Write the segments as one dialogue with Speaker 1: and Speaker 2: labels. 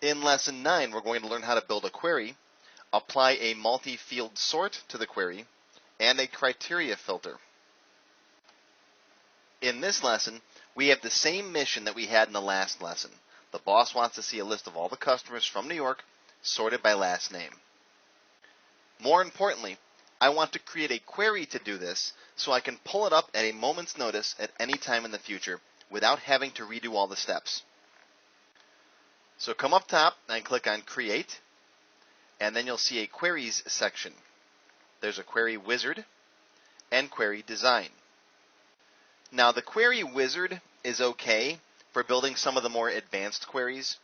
Speaker 1: In Lesson 9, we're going to learn how to build a query, apply a multi-field sort to the query, and a criteria filter. In this lesson, we have the same mission that we had in the last lesson. The boss wants to see a list of all the customers from New York sorted by last name. More importantly, I want to create a query to do this so I can pull it up at a moment's notice at any time in the future without having to redo all the steps. So come up top and click on Create, and then you'll see a Queries section. There's a Query Wizard and Query Design. Now the Query Wizard is okay for building some of the more advanced queries,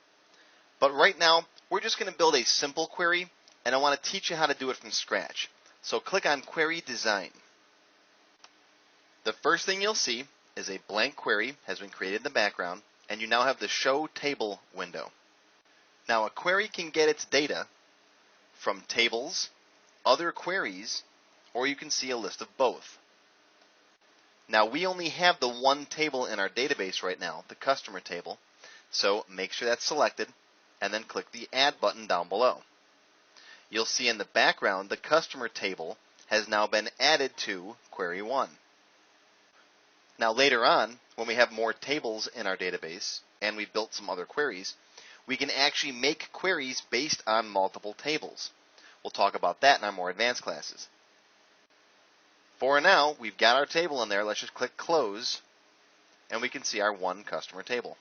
Speaker 1: but right now we're just going to build a simple query, and I want to teach you how to do it from scratch. So click on Query Design. The first thing you'll see is a blank query has been created in the background, and you now have the Show Table window. Now a query can get its data from tables, other queries, or you can see a list of both. Now we only have the one table in our database right now, the customer table, so make sure that's selected and then click the Add button down below. You'll see in the background the customer table has now been added to Query 1. Now later on, when we have more tables in our database and we've built some other queries, we can actually make queries based on multiple tables. We'll talk about that in our more advanced classes. For now, we've got our table in there. Let's just click Close, and we can see our one customer table.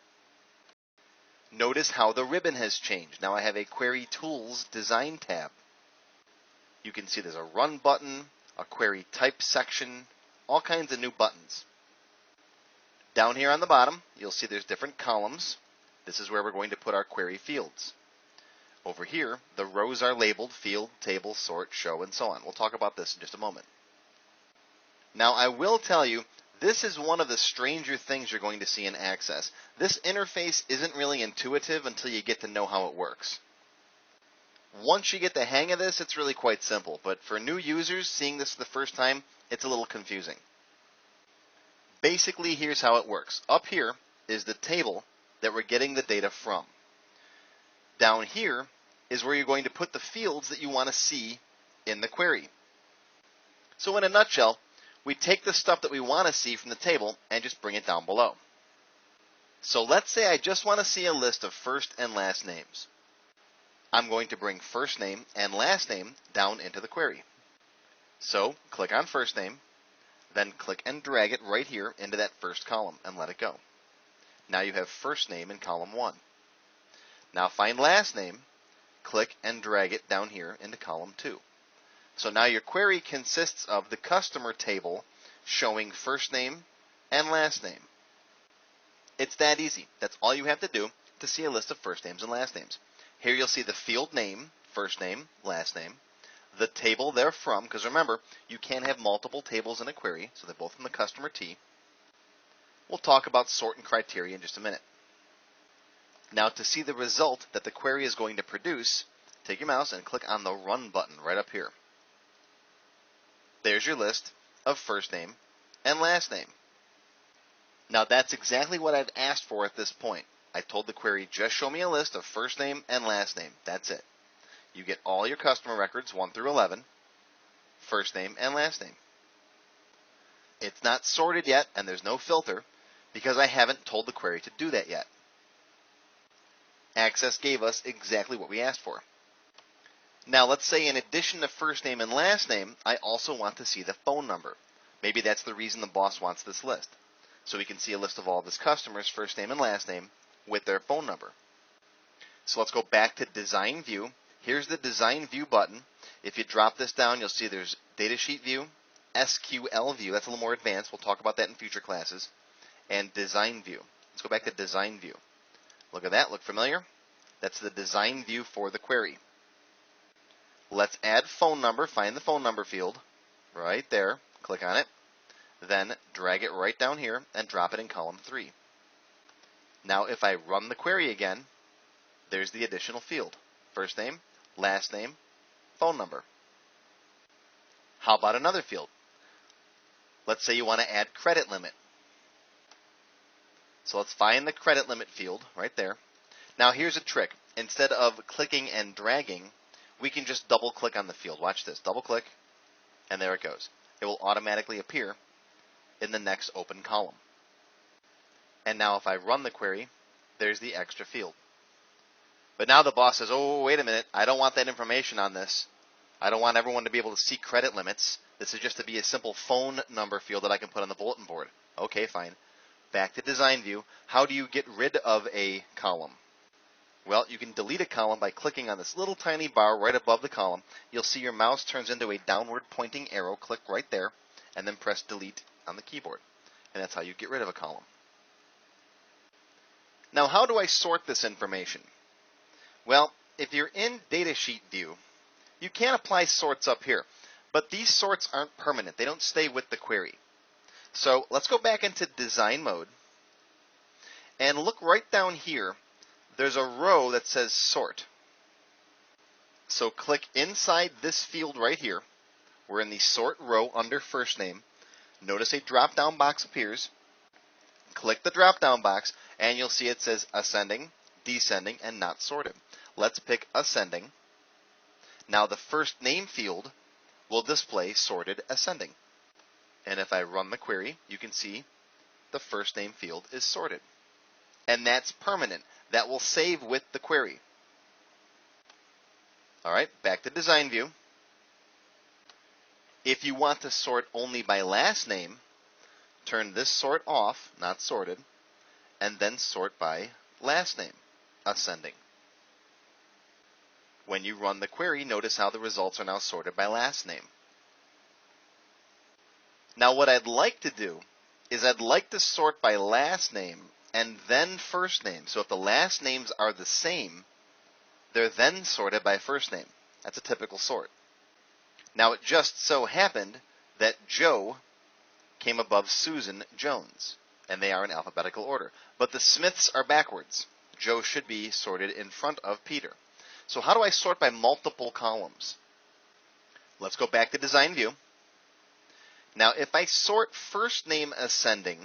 Speaker 1: Notice how the ribbon has changed. Now I have a Query Tools Design tab. You can see there's a Run button, a Query Type section, all kinds of new buttons. Down here on the bottom, you'll see there's different columns. This is where we're going to put our query fields. Over here, the rows are labeled Field, Table, Sort, Show, and so on. We'll talk about this in just a moment. Now I will tell you, this is one of the stranger things you're going to see in Access. This interface isn't really intuitive until you get to know how it works. Once you get the hang of this, it's really quite simple, but for new users seeing this for the first time, it's a little confusing. Basically, here's how it works. Up here is the table that we're getting the data from. Down here is where you're going to put the fields that you want to see in the query. So in a nutshell, we take the stuff that we want to see from the table and just bring it down below. So let's say I just want to see a list of first and last names. I'm going to bring first name and last name down into the query. So click on first name, then click and drag it right here into that first column and let it go. Now you have first name in column 1. Now find last name, click and drag it down here into column 2. So now your query consists of the customer table showing first name and last name. It's that easy. That's all you have to do to see a list of first names and last names. Here you'll see the field name, first name, last name, the table they're from, because remember, you can have multiple tables in a query, so they're both from the customer T. We'll talk about sort and criteria in just a minute. Now to see the result that the query is going to produce, take your mouse and click on the Run button right up here. There's your list of first name and last name. Now that's exactly what I've asked for at this point. I told the query, just show me a list of first name and last name. That's it. You get all your customer records, 1 through 11, first name and last name. It's not sorted yet, and there's no filter, because I haven't told the query to do that yet. Access gave us exactly what we asked for. Now let's say in addition to first name and last name, I also want to see the phone number. Maybe that's the reason the boss wants this list. So we can see a list of all of his customers, first name and last name, with their phone number. So let's go back to Design View. Here's the Design View button. If you drop this down, you'll see there's Datasheet View, SQL View. That's a little more advanced. We'll talk about that in future classes. And Design View. Let's go back to Design View. Look at that. Look familiar? That's the Design View for the query. Let's add phone number. Find the phone number field right there. Click on it. Then drag it right down here and drop it in column 3. Now if I run the query again, there's the additional field. First name, last name, phone number. How about another field? Let's say you want to add credit limit. So let's find the credit limit field right there. Now here's a trick. Instead of clicking and dragging, we can just double click on the field. Watch this. Double click, and there it goes. It will automatically appear in the next open column. And now if I run the query, there's the extra field. But now the boss says, oh, wait a minute, I don't want that information on this. I don't want everyone to be able to see credit limits. This is just to be a simple phone number field that I can put on the bulletin board. Okay, fine. Back to design view. How do you get rid of a column? Well, you can delete a column by clicking on this little tiny bar right above the column. You'll see your mouse turns into a downward pointing arrow. Click right there, and then press delete on the keyboard. And that's how you get rid of a column. Now, how do I sort this information? Well, if you're in Datasheet view, you can apply sorts up here. But these sorts aren't permanent. They don't stay with the query. So let's go back into design mode. And look right down here. There's a row that says sort. So click inside this field right here. We're in the sort row under first name. Notice a drop-down box appears. Click the drop-down box, and you'll see it says ascending, descending, and not sorted. Let's pick ascending. Now the first name field will display sorted ascending. And if I run the query, you can see the first name field is sorted. And that's permanent. That will save with the query. All right, back to design view. If you want to sort only by last name, turn this sort off, not sorted, and then sort by last name, ascending. When you run the query, notice how the results are now sorted by last name. Now what I'd like to do is I'd like to sort by last name and then first name. So if the last names are the same, they're then sorted by first name. That's a typical sort. Now it just so happened that Joe came above Susan Jones, and they are in alphabetical order. But the Smiths are backwards. Joe should be sorted in front of Peter. So how do I sort by multiple columns? Let's go back to design view. Now if I sort first name ascending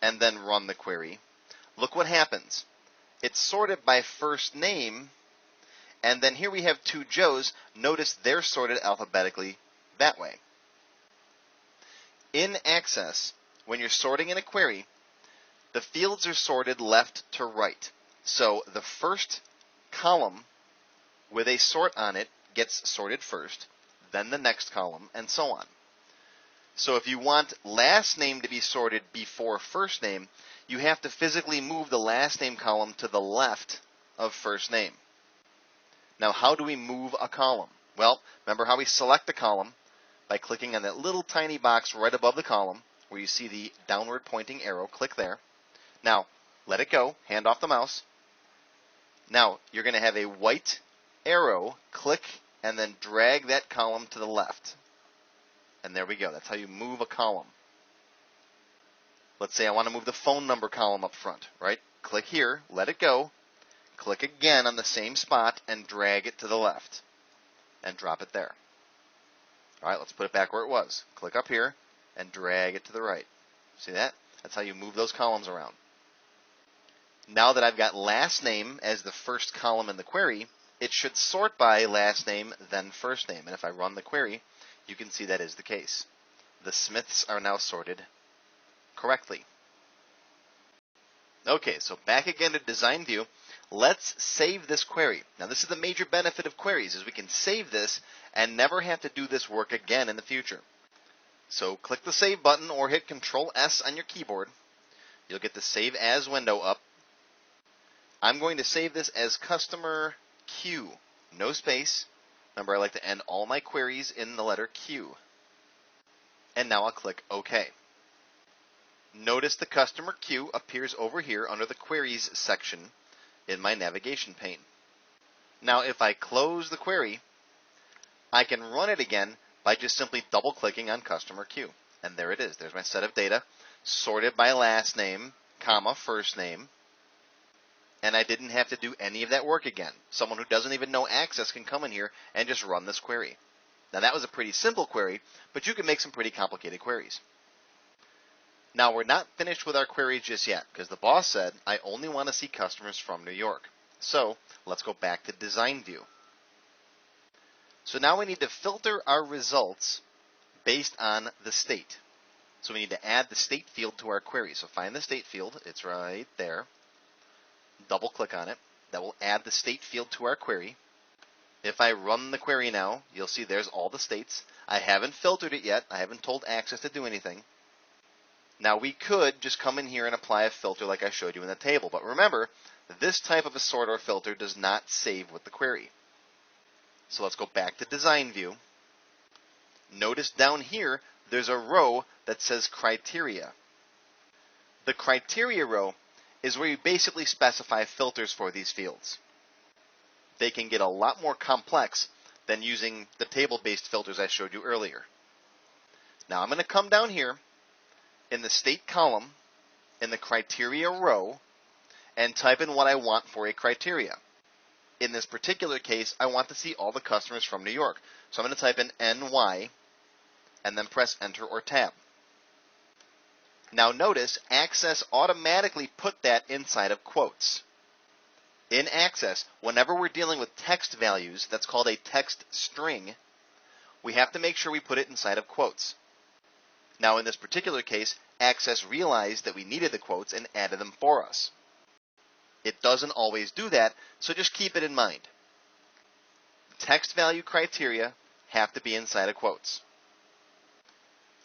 Speaker 1: and then run the query, look what happens. It's sorted by first name, and then here we have two Joes. Notice they're sorted alphabetically that way. In Access, when you're sorting in a query, the fields are sorted left to right. So the first column with a sort on it gets sorted first, then the next column, and so on. So if you want last name to be sorted before first name, you have to physically move the last name column to the left of first name. Now, how do we move a column? Well, remember how we select a column by clicking on that little tiny box right above the column where you see the downward pointing arrow. Click there. Now, let it go. Hand off the mouse. Now, you're going to have a white arrow. Click and then drag that column to the left. And there we go. That's how you move a column. Let's say I want to move the phone number column up front, right? Click here, let it go, click again on the same spot, and drag it to the left. And drop it there. All right, let's put it back where it was. Click up here, and drag it to the right. See that? That's how you move those columns around. Now that I've got last name as the first column in the query, it should sort by last name, then first name. And if I run the query, you can see that is the case. The Smiths are now sorted correctly. Okay, so back again to design view. Let's save this query. Now this is the major benefit of queries, is we can save this and never have to do this work again in the future. So click the save button or hit CTRL-S on your keyboard. You'll get the save as window up. I'm going to save this as customer Q, no space. Remember, I like to end all my queries in the letter Q. And now I'll click OK. Notice the customer Q appears over here under the queries section in my navigation pane. Now, if I close the query, I can run it again by just simply double-clicking on customer Q. And there it is. There's my set of data, sorted by last name, comma, first name. And I didn't have to do any of that work again. Someone who doesn't even know Access can come in here and just run this query. Now that was a pretty simple query, but you can make some pretty complicated queries. Now we're not finished with our query just yet because the boss said I only want to see customers from New York. So let's go back to design view. So now we need to filter our results based on the state. So we need to add the state field to our query. So find the state field, it's right there. Double click on it. That will add the state field to our query. If I run the query now, you'll see there's all the states. I haven't filtered it yet. I haven't told Access to do anything. Now we could just come in here and apply a filter like I showed you in the table. But remember, this type of a sort or filter does not save with the query. So let's go back to design view. Notice down here, there's a row that says criteria. The criteria row is where you basically specify filters for these fields. They can get a lot more complex than using the table-based filters I showed you earlier. Now I'm going to come down here in the state column, in the criteria row, and type in what I want for a criteria. In this particular case, I want to see all the customers from New York. So I'm going to type in NY, and then press Enter or Tab. Now notice, Access automatically put that inside of quotes. In Access, whenever we're dealing with text values, that's called a text string, we have to make sure we put it inside of quotes. Now in this particular case, Access realized that we needed the quotes and added them for us. It doesn't always do that, so just keep it in mind. Text value criteria have to be inside of quotes.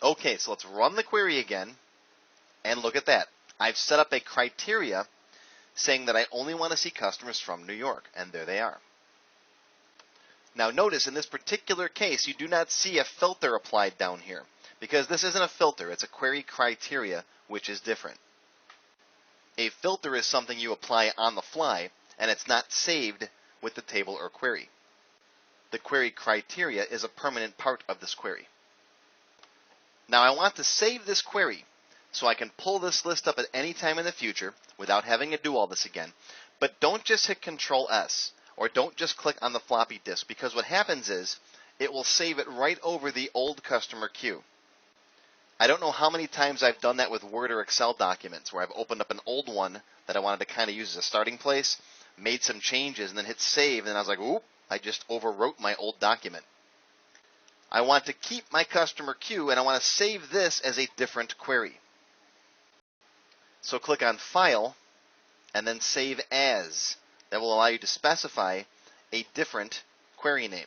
Speaker 1: Okay, so let's run the query again, and look at that. I've set up a criteria saying that I only want to see customers from New York, and there they are. Now notice in this particular case, you do not see a filter applied down here, because this isn't a filter, it's a query criteria, which is different. A filter is something you apply on the fly, and it's not saved with the table or query. The query criteria is a permanent part of this query. Now I want to save this query, so I can pull this list up at any time in the future without having to do all this again. But don't just hit CTRL-S, or don't just click on the floppy disk, because what happens is it will save it right over the old customer queue. I don't know how many times I've done that with Word or Excel documents, where I've opened up an old one that I wanted to kind of use as a starting place, made some changes, and then hit save, and then I was like, oop, I just overwrote my old document. I want to keep my customer queue, and I want to save this as a different query. So click on File, and then Save As. That will allow you to specify a different query name.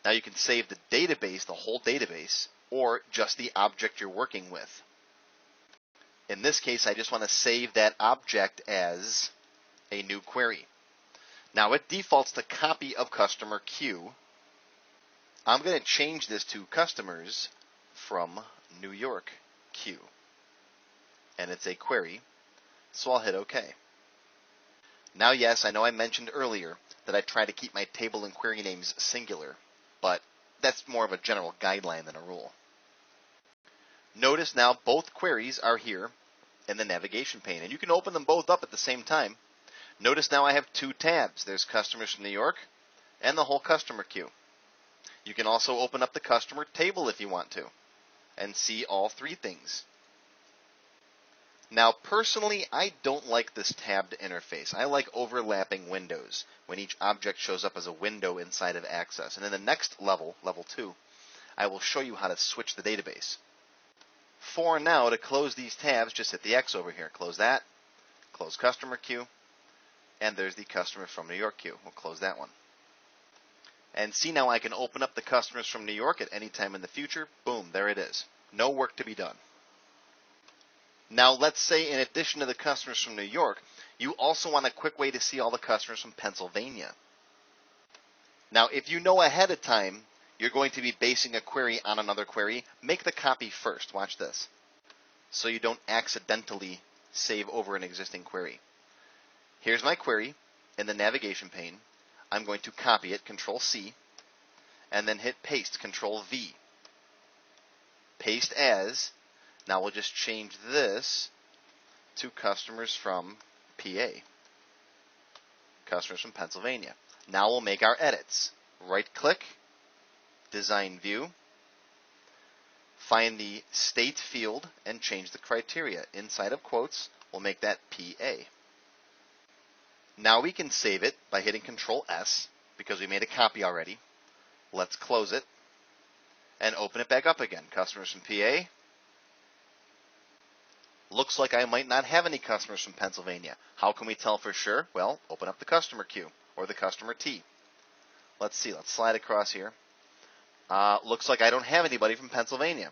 Speaker 1: Now you can save the database, the whole database, or just the object you're working with. In this case, I just want to save that object as a new query. Now it defaults to copy of customer queue. I'm going to change this to customers from New York queue. And it's a query, so I'll hit OK. Now yes, I know I mentioned earlier that I try to keep my table and query names singular, but that's more of a general guideline than a rule. Notice now both queries are here in the navigation pane, and you can open them both up at the same time. Notice now I have two tabs. There's customers from New York and the whole customer queue. You can also open up the customer table if you want to and see all three things. Now personally, I don't like this tabbed interface. I like overlapping windows when each object shows up as a window inside of Access. And in the next level, level 2, I will show you how to switch the database. For now, to close these tabs, just hit the X over here. Close that, close customer queue, and there's the customer from New York queue. We'll close that one. And see now I can open up the customers from New York at any time in the future. Boom, there it is. No work to be done. Now let's say in addition to the customers from New York, you also want a quick way to see all the customers from Pennsylvania. Now if you know ahead of time you're going to be basing a query on another query, make the copy first. Watch this. So you don't accidentally save over an existing query. Here's my query in the navigation pane. I'm going to copy it, Control-C, and then hit Paste, Control-V. Paste as. Now we'll just change this to customers from PA. Customers from Pennsylvania. Now we'll make our edits. Right-click, Design View, find the state field and change the criteria. Inside of quotes, we'll make that PA. Now we can save it by hitting CTRL-S because we made a copy already. Let's close it and open it back up again. Customers from PA. Looks like I might not have any customers from Pennsylvania. How can we tell for sure? Well, open up the customer queue or the customer T. Let's see. Let's slide across here. Looks like I don't have anybody from Pennsylvania.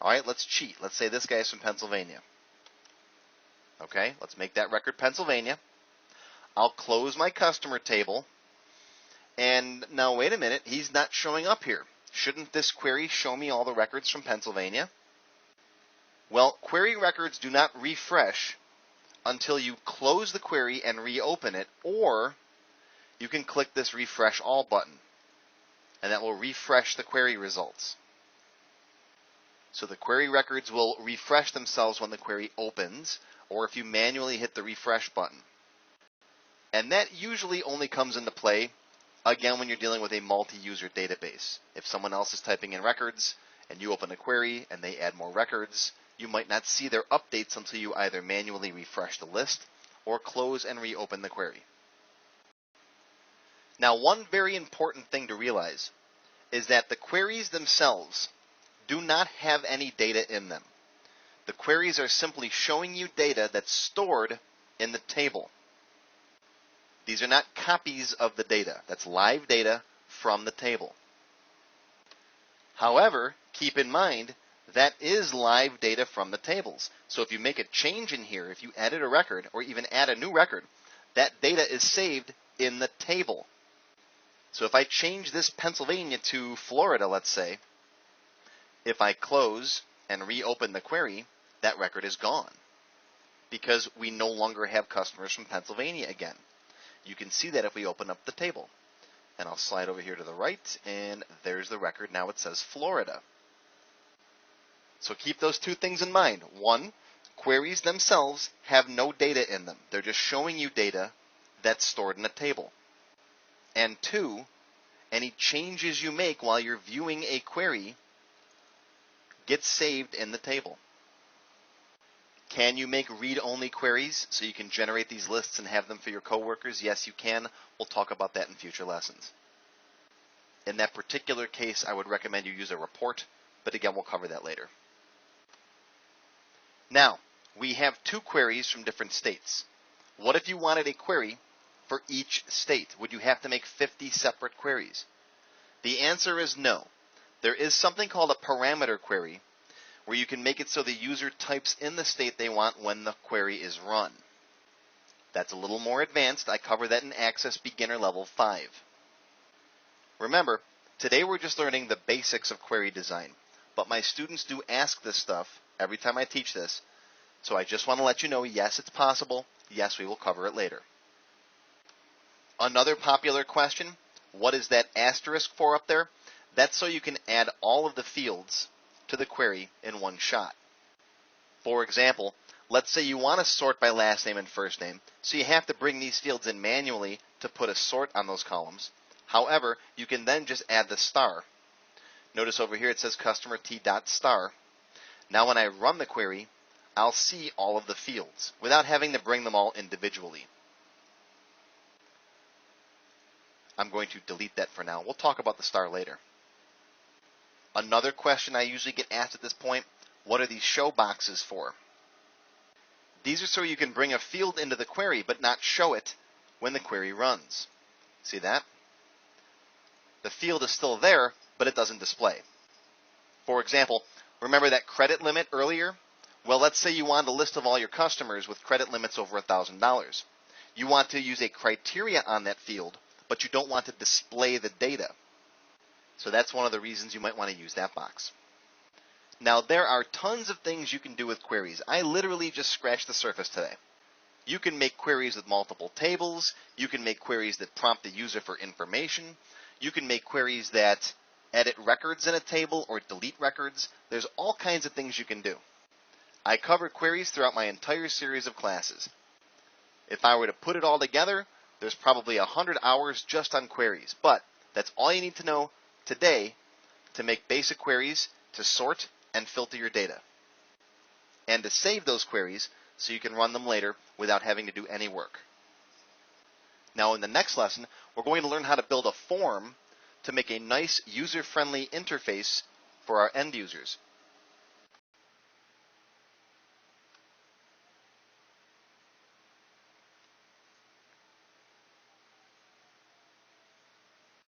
Speaker 1: All right, let's cheat. Let's say this guy's from Pennsylvania. Okay, let's make that record Pennsylvania. I'll close my customer table. And now wait a minute, he's not showing up here. Shouldn't this query show me all the records from Pennsylvania? Well, query records do not refresh until you close the query and reopen it, or you can click this refresh all button, and that will refresh the query results. So the query records will refresh themselves when the query opens, or if you manually hit the refresh button. And that usually only comes into play, again, when you're dealing with a multi-user database. If someone else is typing in records, and you open a query, and they add more records, you might not see their updates until you either manually refresh the list, or close and reopen the query. Now, one very important thing to realize is that the queries themselves do not have any data in them. The queries are simply showing you data that's stored in the table. These are not copies of the data. That's live data from the table. However, keep in mind, that is live data from the tables. So if you make a change in here, if you edit a record or even add a new record, that data is saved in the table. So if I change this Pennsylvania to Florida, let's say, if I close and reopen the query, that record is gone because we no longer have customers from Pennsylvania again. You can see that if we open up the table. And I'll slide over here to the right, and there's the record. Now it says Florida. So keep those two things in mind. One, queries themselves have no data in them. They're just showing you data that's stored in a table. And two, any changes you make while you're viewing a query get saved in the table. Can you make read-only queries so you can generate these lists and have them for your coworkers? Yes, you can. We'll talk about that in future lessons. In that particular case, I would recommend you use a report, but again, we'll cover that later. Now, we have two queries from different states. What if you wanted a query for each state? Would you have to make 50 separate queries? The answer is no. There is something called a parameter query, where you can make it so the user types in the state they want when the query is run. That's a little more advanced. I cover that in Access Beginner Level 5. Remember, today we're just learning the basics of query design, but my students do ask this stuff every time I teach this, so I just want to let you know, yes, it's possible. Yes, we will cover it later. Another popular question, what is that asterisk for up there? That's so you can add all of the fields to the query in one shot. For example, let's say you want to sort by last name and first name, so you have to bring these fields in manually to put a sort on those columns. However, you can then just add the star. Notice over here it says customer T.star. Now when I run the query, I'll see all of the fields without having to bring them all individually. I'm going to delete that for now. We'll talk about the star later. Another question I usually get asked at this point, what are these show boxes for? These are so you can bring a field into the query but not show it when the query runs. See that? The field is still there, but it doesn't display. For example, remember that credit limit earlier? Well, let's say you want a list of all your customers with credit limits over $1,000. You want to use a criteria on that field, but you don't want to display the data. So that's one of the reasons you might want to use that box. Now, there are tons of things you can do with queries. I literally just scratched the surface today. You can make queries with multiple tables. You can make queries that prompt the user for information. You can make queries that edit records in a table or delete records. There's all kinds of things you can do. I cover queries throughout my entire series of classes. If I were to put it all together, there's probably 100 hours just on queries. But that's all you need to know today to make basic queries, to sort and filter your data, and to save those queries so you can run them later without having to do any work. Now in the next lesson, we're going to learn how to build a form to make a nice user-friendly interface for our end users.